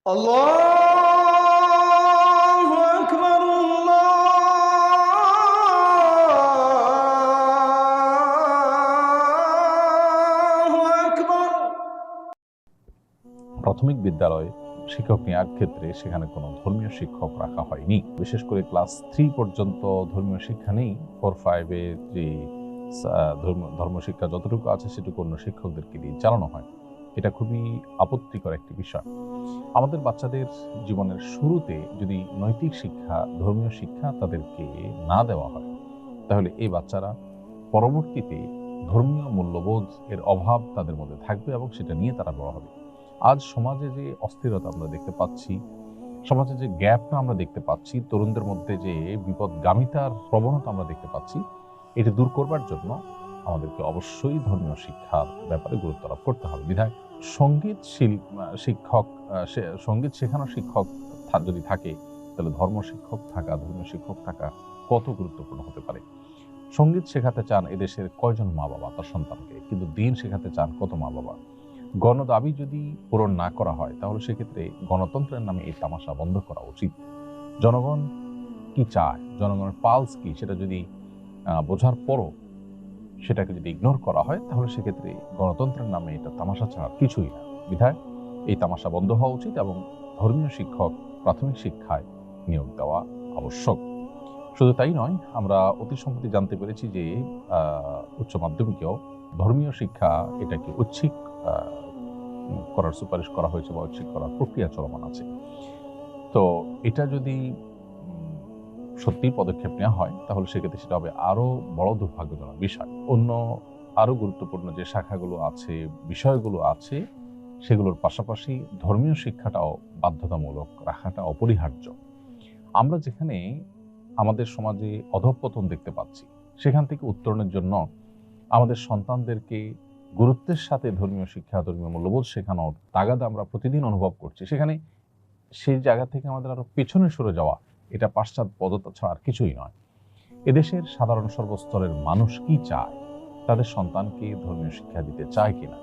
আল্লাহু আকবার, আল্লাহু আকবার। প্রাথমিক বিদ্যালয়ে শিক্ষক নেওয়ার ক্ষেত্রে সেখানে কোনো ধর্মীয় শিক্ষক রাখা হয়নি। বিশেষ করে ক্লাস 3 পর্যন্ত ধর্মীয় শিক্ষা নেই। 4-5 এ যে ধর্মশিক্ষা যতটুকু আছে সেটুকু অন্য শিক্ষকদেরকে দিয়ে চালানো হয়। এটা খুবই আপত্তিকর একটি বিষয়। আমাদের বাচ্চাদের জীবনের শুরুতে যদি নৈতিক শিক্ষা, ধর্মীয় শিক্ষা তাদেরকে না দেওয়া হয়, তাহলে এই বাচ্চারা পরবর্তীতে ধর্মীয় মূল্যবোধ এর অভাব তাদের মধ্যে থাকবে এবং সেটা নিয়ে তারা বড় হবে। আজ সমাজে যে অস্থিরতা আমরা দেখতে পাচ্ছি, সমাজে যে গ্যাপটা আমরা দেখতে পাচ্ছি, তরুণদের মধ্যে যে বিপদগামিতার প্রবণতা আমরা দেখতে পাচ্ছি, এটি দূর করবার জন্য আমাদেরকে অবশ্যই ধর্মীয় শিক্ষার ব্যাপারে গুরুত্ব আরোপ করতে হবে। বিধায় সঙ্গীত শিক্ষক, সঙ্গীত শেখানোর শিক্ষক যদি থাকে, তাহলে ধর্মীয় শিক্ষক থাকা কত গুরুত্বপূর্ণ হতে পারে। সঙ্গীত শেখাতে চান এদেশের কয়জন মা বাবা তার সন্তানকে, কিন্তু দিন শেখাতে চান কত মা বাবা। গণদাবি যদি পূরণ না করা হয়, তাহলে সেক্ষেত্রে গণতন্ত্রের নামে এই তামাশা বন্ধ করা উচিত। জনগণ কি চায়, জনগণের পালস কি, সেটা যদি বোঝার পরও সেটাকে যদি ইগনোর করা হয়, তাহলে সেক্ষেত্রে গণতন্ত্রের নামে এটা তামাশা ছাড়া কিছুই না। বিধায় এই তামাশা বন্ধ হওয়া উচিত এবং ধর্মীয় শিক্ষক প্রাথমিক শিক্ষায় নিয়োগ দেওয়া আবশ্যক। শুধু তাই নয়, আমরা অতি সম্প্রতি জানতে পেরেছি যে উচ্চ মাধ্যমিকেও ধর্মীয় শিক্ষা এটাকে ঐচ্ছিক করার সুপারিশ করা হয়েছে বা ঐচ্ছিক করার প্রক্রিয়া চলমান আছে। তো এটা যদি সত্যি পদক্ষেপ নেওয়া হয়, তাহলে সেক্ষেত্রে সেটা হবে আরো বড় দুর্ভাগ্যজনক বিষয়। অন্য আরো গুরুত্বপূর্ণ যে শাখাগুলো আছে, বিষয়গুলো আছে, সেগুলোর পাশাপাশি ধর্মীয় শিক্ষাটাও বাধ্যতামূলক রাখাটা অপরিহার্য। আমরা যেখানে আমাদের সমাজে অধঃপতন দেখতে পাচ্ছি, সেখান থেকে উত্তরণের জন্য আমাদের সন্তানদেরকে গুরুত্বের সাথে ধর্মীয় শিক্ষা, ধর্মীয় মূল্যবোধ শেখানোর তাগাদা আমরা প্রতিদিন অনুভব করছি। সেখানে সেই জায়গা থেকে আমাদের আরো পেছনে সরে যাওয়া, এটা পাশ্চাত্যপদতা ছাড়া আর কিছুই নয়। এদেশের সাধারণ সর্বস্তরের মানুষ কি চায়, তাদের সন্তানকে ধর্মীয় শিক্ষা দিতে চায় কিনা।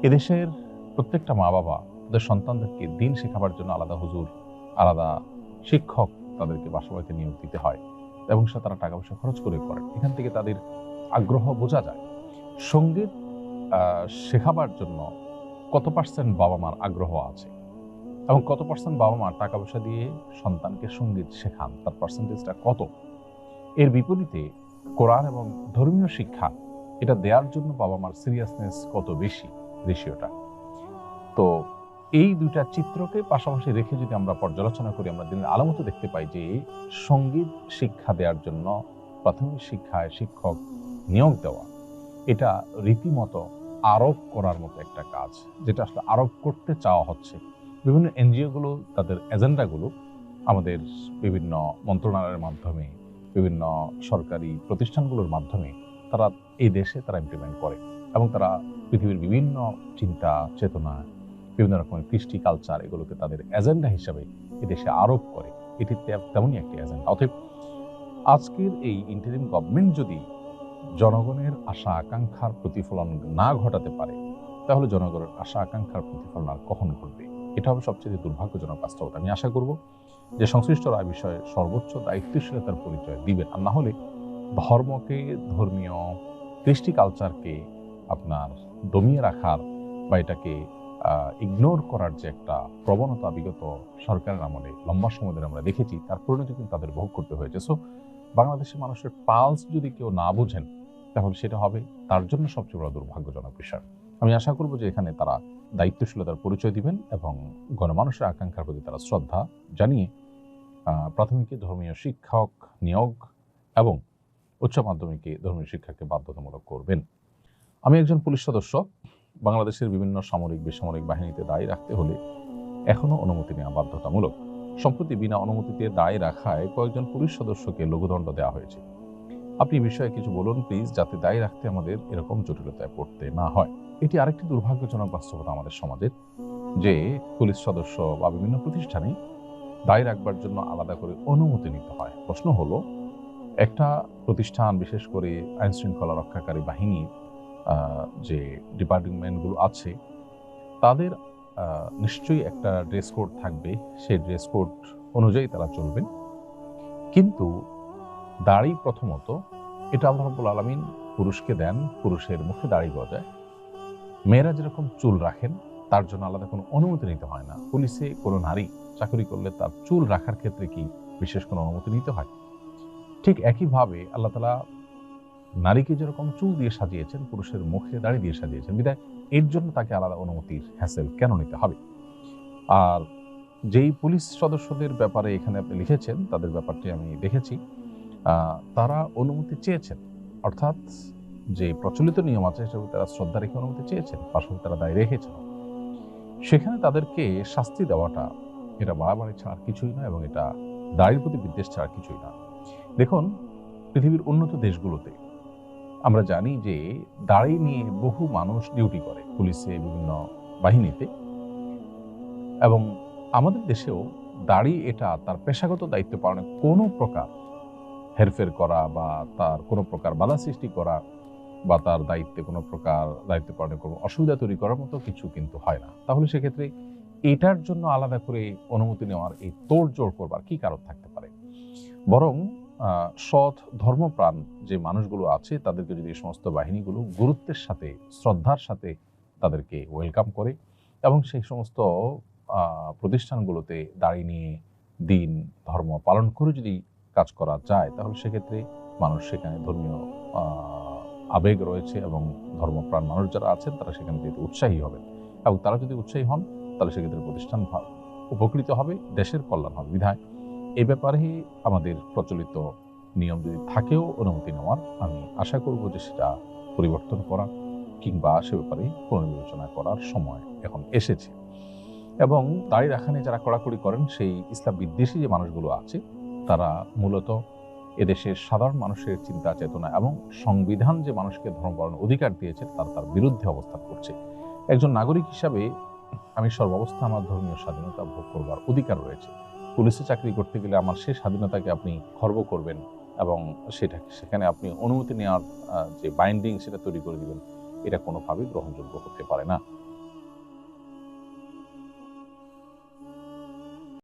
এদেশের প্রত্যেকটা মা বাবা তাদের সন্তানদেরকে দিন শেখাবার জন্য আলাদা হুজুর, আলাদা শিক্ষক তাদেরকে বাসাবাড়িতে নিয়োগ দিতে হয় এবং সে তারা টাকা পয়সা খরচ করে করেন। এখান থেকে তাদের আগ্রহ বোঝা যায়। সঙ্গীত শেখাবার জন্য কত পার্সেন্ট বাবা মার আগ্রহ আছে এবং কত পার্সেন্ট বাবা মা টাকা পয়সা দিয়ে সন্তানকে সঙ্গীত শেখান, তার পার্সেন্টেজটা কত। এর বিপরীতে কোরআন এবং ধর্মীয় শিক্ষা এটা দেওয়ার জন্য বাবা মার সিরিয়াসনেস কত বেশি, রেশিওটা। তো এই দুইটা চিত্রকে পাশাপাশি রেখে যদি আমরা পর্যালোচনা করি, আমরা দিনের আলামত দেখতে পাই যে সঙ্গীত শিক্ষা দেওয়ার জন্য প্রাথমিক শিক্ষায় শিক্ষক নিয়োগ দেওয়া, এটা রীতিমতো আরোপ করার মতো একটা কাজ, যেটা আসলে আরোপ করতে চাওয়া হচ্ছে। বিভিন্ন এনজিওগুলো তাদের এজেন্ডাগুলো আমাদের বিভিন্ন মন্ত্রণালয়ের মাধ্যমে, বিভিন্ন সরকারি প্রতিষ্ঠানগুলোর মাধ্যমে তারা এই দেশে তারা ইমপ্লিমেন্ট করে এবং তারা পৃথিবীর বিভিন্ন চিন্তা চেতনা, বিভিন্ন রকমের কৃষ্টি কালচার, এগুলোকে তাদের এজেন্ডা হিসাবে এদেশে আরোপ করে। এটি তেমনই একটি এজেন্ডা। অতএব আজকের এই ইন্টারিম গভর্নমেন্ট যদি জনগণের আশা আকাঙ্ক্ষার প্রতিফলন না ঘটাতে পারে, তাহলে জনগণের আশা আকাঙ্ক্ষার প্রতিফলন আর কখন ঘটবে? এটা হবে সবচেয়ে দুর্ভাগ্যজনক বাস্তবতা। আমি আশা করব যে সংশ্লিষ্টরা এই বিষয়ে সর্বোচ্চ দায়িত্বশীলতার পরিচয় দিবেন। আর না হলে ধর্মকে, ধর্মীয় কৃষ্টি কালচারকে আপনার দমিয়ে রাখার বা এটাকে ইগনোর করার যে একটা প্রবণতা বিগত সরকারের আমলে লম্বা সময় ধরে আমরা দেখেছি, তার পরিণতি কিন্তু তাদের ভোগ করতে হয়েছে। সো বাংলাদেশের মানুষের পালস যদি কেউ না বুঝেন, তাহলে সেটা হবে তার জন্য সবচেয়ে বড় দুর্ভাগ্যজনক বিষয়। আমি আশা করব যে এখানে তারা দায়িত্বশীলতার পরিচয় দিবেন এবং গণমানুষের আকাঙ্ক্ষার প্রতি তারা শ্রদ্ধা জানিয়ে প্রাথমিকে ধর্মীয় শিক্ষক নিয়োগ এবং উচ্চ মাধ্যমিকে ধর্মীয় শিক্ষাকে বাধ্যতামূলক করবেন। আমি একজন পুলিশ সদস্য। বাংলাদেশের বিভিন্ন সামরিক বেসামরিক বাহিনীতে দায়ী রাখতে হলে এখনো অনুমতি নেওয়া বাধ্যতামূলক। সম্প্রতি বিনা অনুমতিতে দায়ী রাখায় কয়েকজন পুলিশ সদস্যকে লঘুদণ্ড দেওয়া হয়েছে। আপনি এই বিষয়ে কিছু বলুন প্লিজ, যাতে দায়ী রাখতে আমাদের এরকম জটিলতায় পড়তে না হয়। এটি আরেকটি দুর্ভাগ্যজনক বাস্তবতা আমাদের সমাজের, যে পুলিশ সদস্য বা বিভিন্ন প্রতিষ্ঠানে দায়ী রাখবার জন্য আলাদা করে অনুমতি নিতে হয়। প্রশ্ন হলো, একটা প্রতিষ্ঠান, বিশেষ করে আইন শৃঙ্খলা রক্ষাকারী বাহিনীর যে ডিপার্টমেন্টগুলো আছে, তাদের নিশ্চয়ই একটা ড্রেস কোড থাকবে, সেই ড্রেস কোড অনুযায়ী তারা চলবেন। কিন্তু দাড়ি প্রথমত এটা আল্লাহ রাব্বুল আলামিন পুরুষকে দেন, পুরুষের মুখে দাড়ি গজায়। মেয়েরা যেরকম চুল রাখেন তার জন্য আলাদা কোনো অনুমতি নিতে হয় না। পুলিশে কোনো নারী চাকরি করলে তার চুল রাখার ক্ষেত্রে কি বিশেষ কোনো অনুমতি নিতে হয়? ঠিক একইভাবে আল্লাহ তাআলা নারীকে যেরকম চুল দিয়ে সাজিয়েছেন, পুরুষের মুখে দাড়ি দিয়ে সাজিয়েছেন, বিধায় এর জন্য তাকে আলাদা অনুমতির হ্যাসেল কেন নিতে হবে? আর যেই পুলিশ সদস্যদের ব্যাপারে এখানে আপনি লিখেছেন, তাদের ব্যাপারটি আমি দেখেছি। তারা অনুমতি চেয়েছেন, অর্থাৎ যে প্রচলিত নিয়ম আছে সেটা তারা শ্রদ্ধা রেখে অনুমতি চেয়েছেন, পাশাপাশি তারা দায় রেখেছেন। সেখানে তাদেরকে শাস্তি দেওয়াটা এটা বাড়াবাড়ি ছাড়া কিছুই না, এবং এটা দাড়ির প্রতি বিদ্বেষ ছাড়া কিছুই না। দেখুন, পৃথিবীর উন্নত দেশগুলোতে আমরা জানি যে দাড়ি নিয়ে বহু মানুষ ডিউটি করে পুলিশে, বিভিন্ন বাহিনীতে, এবং আমাদের দেশেও দাড়ি এটা তার পেশাগত দায়িত্ব পালনে কোনো প্রকার হেরফের করা বা তার কোনো প্রকার বাধা সৃষ্টি করা বা তার দায়িত্বে কোনো প্রকার দায়িত্ব পালনে কোনো অসুবিধা তৈরি করার মতো কিছু কিন্তু হয় না। তাহলে সেক্ষেত্রে এটার জন্য আলাদা করে অনুমতি নেওয়ার এই তোড়জোড় করবার কি কারণ থাকতে পারে? বরং সৎ ধর্মপ্রাণ যে মানুষগুলো আছে তাদেরকে যদি এই সমস্ত বাহিনীগুলো গুরুত্বের সাথে, শ্রদ্ধার সাথে তাদেরকে ওয়েলকাম করে, এবং সেই সমস্ত প্রতিষ্ঠানগুলোতে দাড়ি নিয়ে দিন ধর্ম পালন করে যদি কাজ করা যায়, তাহলে সেক্ষেত্রে মানুষ সেখানে ধর্মীয় আবেগ রয়েছে, এবং ধর্মপ্রাণ মানুষ যারা আছেন তারা সেখানে যেতে উৎসাহী হবেন, এবং তারা যদি উৎসাহী হন তাহলে সেক্ষেত্রে প্রতিষ্ঠান উপকৃত হবে, দেশের কল্যাণ হবে। বিধায় এ ব্যাপারে আমাদের প্রচলিত নিয়ম যদি থাকেও অনুমতি নেওয়ার, আমি আশা করব যে সেটা পরিবর্তন করা কিংবা সে ব্যাপারে পুনর্বিবেচনা করার সময় এখন এসেছে। এবং দাড়ি রাখা নিয়ে যারা কড়াকড়ি করেন, সেই ইসলাম বিদ্বেষী যে মানুষগুলো আছে তারা মূলত এদেশের সাধারণ মানুষের চিন্তা চেতনা এবং সংবিধান যে মানুষকে ধর্ম পালনের অধিকার দিয়েছে তার বিরুদ্ধে অবস্থান করছে। একজন নাগরিক হিসাবে আমি সর্বাবস্থা আমার ধর্মীয় স্বাধীনতা ভোগ করবার অধিকার রয়েছে। পুলিশে চাকরি করতে গেলে আমার সেই স্বাধীনতাকে আপনি খর্ব করবেন এবং সেখানে আপনি অনুমতি নেওয়ার যে বাইন্ডিং সেটা তৈরি করে দিবেন, এটা কোনোভাবেই গ্রহণযোগ্য হতে পারে না।